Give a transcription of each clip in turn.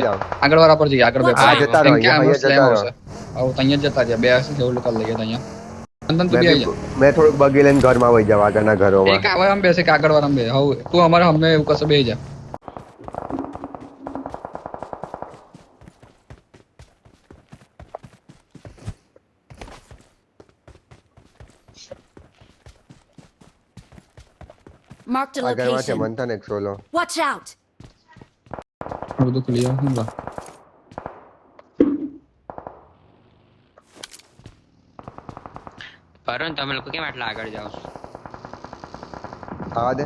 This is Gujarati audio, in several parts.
જાવ આગળ વાળા પર જઈએ આગળ બે આ જતા રહો અહીંયા જતા રહો આવ તઅહીંયા જતા રહ્યા બે હશે જેવું કર લઈએ તઅહીંયા અંતન તું બી આવી જા મેં થોડુંક બગી લઈને ઘરમાં વહી જાવ આગળના ઘરોમાં એક આવા આમ બેસે કે આગળ વાળા બે હવ તું અમારે હમને એવું કશે બેહી જા Marked a આ ઘરમાં છે location. મંથન એક સોલો Watch out! આ બધું ક્લિયર હું બા પરણ તમે લોકો કેમ આટલા આગળ જાઓ છો? આવા દે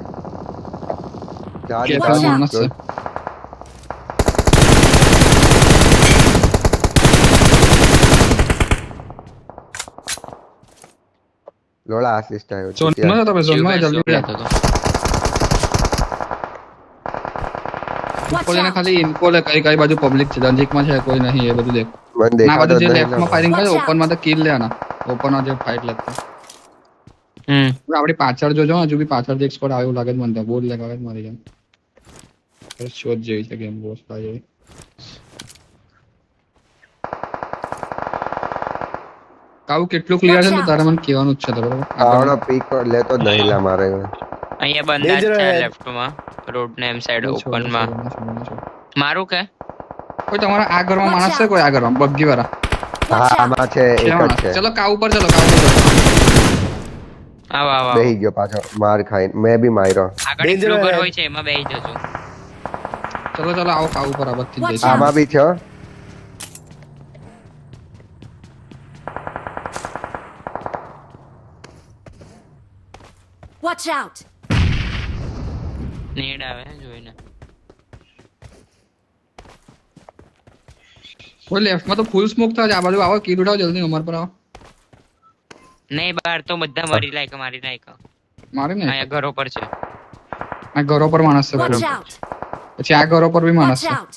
જા દે કેટલા માણસ છે લોડા આસિસ્ટ આવ્યો છે ઝોનમાં તમે ઝોનમાં જલ્દી શું જા કહેતો હતો? Watch કોઈને out! ખાલી ઇન્ફો લે કઈ કઈ બાજુ પબ્લિક છે નજીકમાં છે કોઈ નહીં એ બધું દેખ મને ના દેખાતો બાજુ જે જ લેફ્ટમાં નહીં ફાયરિંગ કરે Watch out. ઓપનમાં તો કિલ લેવાના ઓપનમાં જે ફાઇટ લાગતી હમ આપણી પાછળ જોજો હજુ બી પાછળ એક સ્કોડ આવ્યું લાગે છે મને તો બોલ લગાવે જ મારી જાય શોધ જેવી છે ગેમ બોસ જેવી કાઉ કેટલું ક્લિયર છે ને તારે મને કહેવાનું જ છે તો બરોબર આવડો પીક લેતો જ નહીં લા મારે અહીંયા બંધા જ છે લેફ્ટમાં રોડ ને એમ સાઈડ ઓપનમાં મારું કે કોઈ તમારા આ ઘરમાં માણસ છે કોઈ આ ઘરમાં બગ્ગી વાળા હા આમાં છે એક જ છે ચલો કાઉ પર ચલો કાઉ પર આવો આવો બેહી ગયો પાછો માર ખાઈને મેં બી માર્યો આગળ એક ઘર હોય છે એમાં બેહી જજો ચલો ચલો આવો કાઉ પર આ બધી Watch જઈશું out. આમાં બી છે Watch out! નેડ આવે જોઈને કોઈ લેફ્ટમાં તો ફૂલ સ્મોક થાય છે આ બાજુ આવો કિલ ઉઠાવો જલ્દી અમાર પર આવો નહીં બહાર તો બધા મારી લાયક મારે ને અહીંયા ઘરો પર છે આ ઘરો પર માણસ છે Watch બરોબર out! પછી આ ઘરો પર બી માણસ Watch છે out!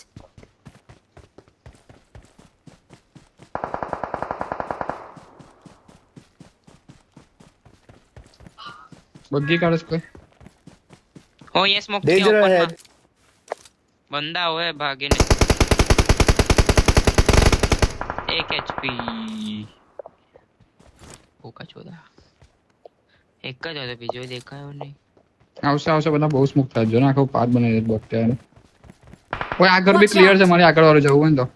બગ્ગી કાઢે છે કોઈ ઓ ये स्मोक Danger ahead. बंदा हुआ है भागे ने 1 एचपी ઓકા ચોદા એક જ હતો બીજો દેખાયો નહીં આવશે આવશે બધા બહુ સ્મોક થાય જો ને આખો પાથ બનાવી દે બોટ ત્યાં કોઈ આ ઘર બી ક્લિયર છે મારી આગળ વાળું જવું હોય ને તો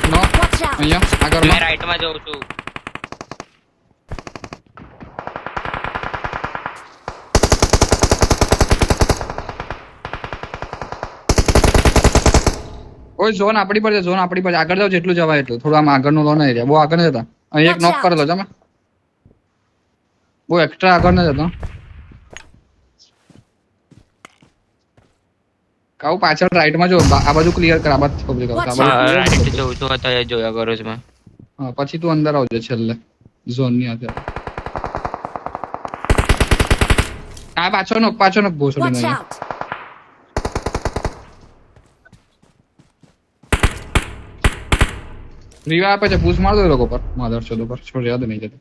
નો Watch out! અહીંયા આ मैं ઘરમાં राइट में जाऊं છું કોઈ ઝોન આપણી પર છે ઝોન આપણી પર છે. આગળ જાવ જેટલું જવાય એટલું થોડું આમ આગળનો લો નહીં રહ્યા બહુ આગળ નહીં જતા અહીં એક નોક કરેલો છે બહુ એક્સ્ટ્રા આગળ નહીં જતો કાઉ પાછળ રાઈટ માં જો આ બાજુ ક્લિયર કર આ બાજુ પબ્લિક આવશે આ બાજુ clear રાઈટ છે. જાઉં છું અત્યારે જોયા કરો છો મેં હા પછી તું અંદર આવજે છેલ્લે ઝોન ની હાથે આ પાછળનો ભોસડી Watch નહીં out! રીવા આપે છે પૂછ માર દો એ લોકો પર માધર ચોદો પર છોડ યાદ નહીં જતો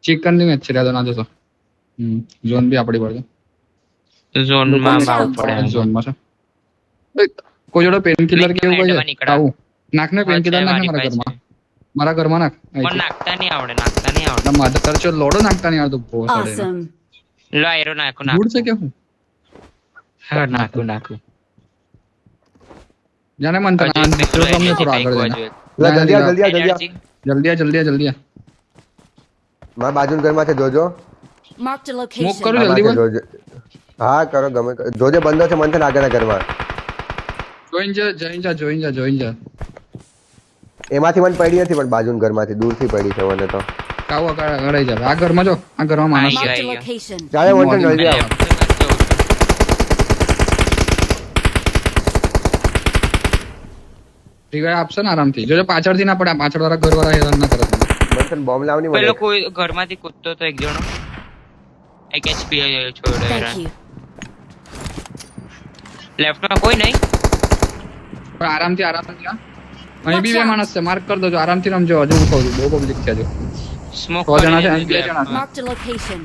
ચિકન ની મેચ છે યાદ ના જતો ઝોન બી આપડી પર છે ઝોન માં બાવ પડે ઝોન માં છે એ, કોઈ જોડે પેન કિલર Link કેવું માં કોઈ નીકળા. આવું નાખ ને પેન કિલર નાખ ને મારા પાસે. ઘરમાં મારા ઘરમાં નાખ પણ નાખતા નહીં આવડે માધર ચોદ લોડો નાખતા નહીં આવડતું ભોસડી Awesome! લો એરો નાખો દૂર છે કે હું હા નાખું જાને મન તો હજુ એક થોડું અમને થોડું આગળ કંઈક જઈને. હજુ એક. લા જલ્દી આ જલ્દી આ જલ્દી આ Energy. જલ્દી આ. મારા બાજુના ઘરમાં છે જોજો Marked a સ્મોક location. કરું આમાં જલ્દી છે, બોલ જોજો હા કરો ગમે કરો. જોજે બંધો છે મંથન આગળના ઘરમાં જોઈન જા એમાંથી મને પડી નથી પણ બાજુના ઘરમાંથી દૂરથી પડી છે મને તો કાવ આગળ આવી જાય આ ઘરમાં જો આ ઘરમાં માણસ છે. Marked a yeah. location. ચાલે મંથન જલ્દી આવો Left માં જ જાઉં છું. રિવાઇવ આપશે ને આરામથી જોજો પાછળથી ના પડે આ પાછળ વાળા ઘર વાળા હેરાન ના કરે તમને. મંથન બોમ્બ લાવની મને પેલો કોઈ ઘરમાંથી કૂદતો તો એક જણો એક એચપી છોડ્યો Thank you. લેફ્ટ માં કોઈ નહીં પણ આરામથી આ અહીં બી બે માણસ છે, માર્ક કરી દો, આરામથી રમજો. હજુ હું કહું છું, બહુ પબ્લિક છે હજુ. સ્મોક 100 જણા છે, અહીં 2 જણા છે. Marked a location.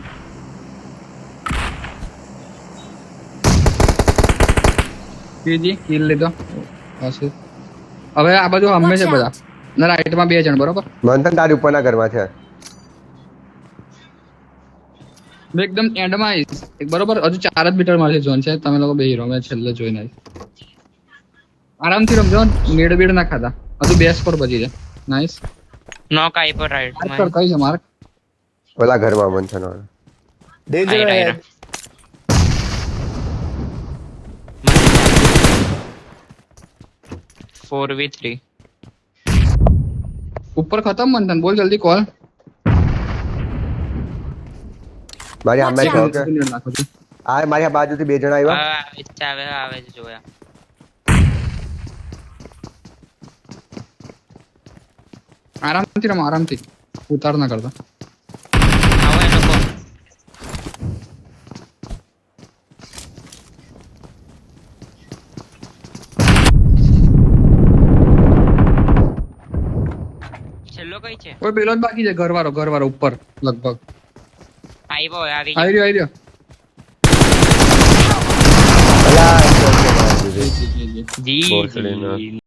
બીજી કિલ લીધો. બસ. હવે આ બાજુ હમે છે બધા. ના રાઈટમાં 2 જણ બરોબર. મંથન તારી ઉપરના ઘરમાં છે. મેં એકદમ એન્ડમાં આવીશ એક બરોબર. હજુ 4 જ મીટર મારથી ઝોન છે. તમે લોકો બે હીરો મેં છેલ્લે જોઈને આવીશ. આરામથી રમજો, નેડ બેડ ના ખાતા. હજુ 2 સ્કોર બચી છે. નાઈસ. નોક આઈ પર રાઈટ માર્ક માં કર, કઈ છે માર્ક? ઓલા ઘરમાં મંથન વાળા. Danger આઈ ahead. 4v3 ઉપર ખતમ મંથન, બોલ જલ્દી કોલ. મારી સામે છે. ઓકે નાખો છું. આ મારી આ બાજુથી 2 જણા આવ્યા. આવે છે જોયા. આરામથી રમો, આરામથી ઉતાર ના કરતા. આવો એ લોકો છેલ્લો કઈ છે? કોઈ પેલો જ બાકી છે, ઘરવાળો ઉપર લગભગ. આવ્યો આવી આવી રહ્યો. અલા, એક જ છે મારી દીધી. જી ભોસડીનો. જી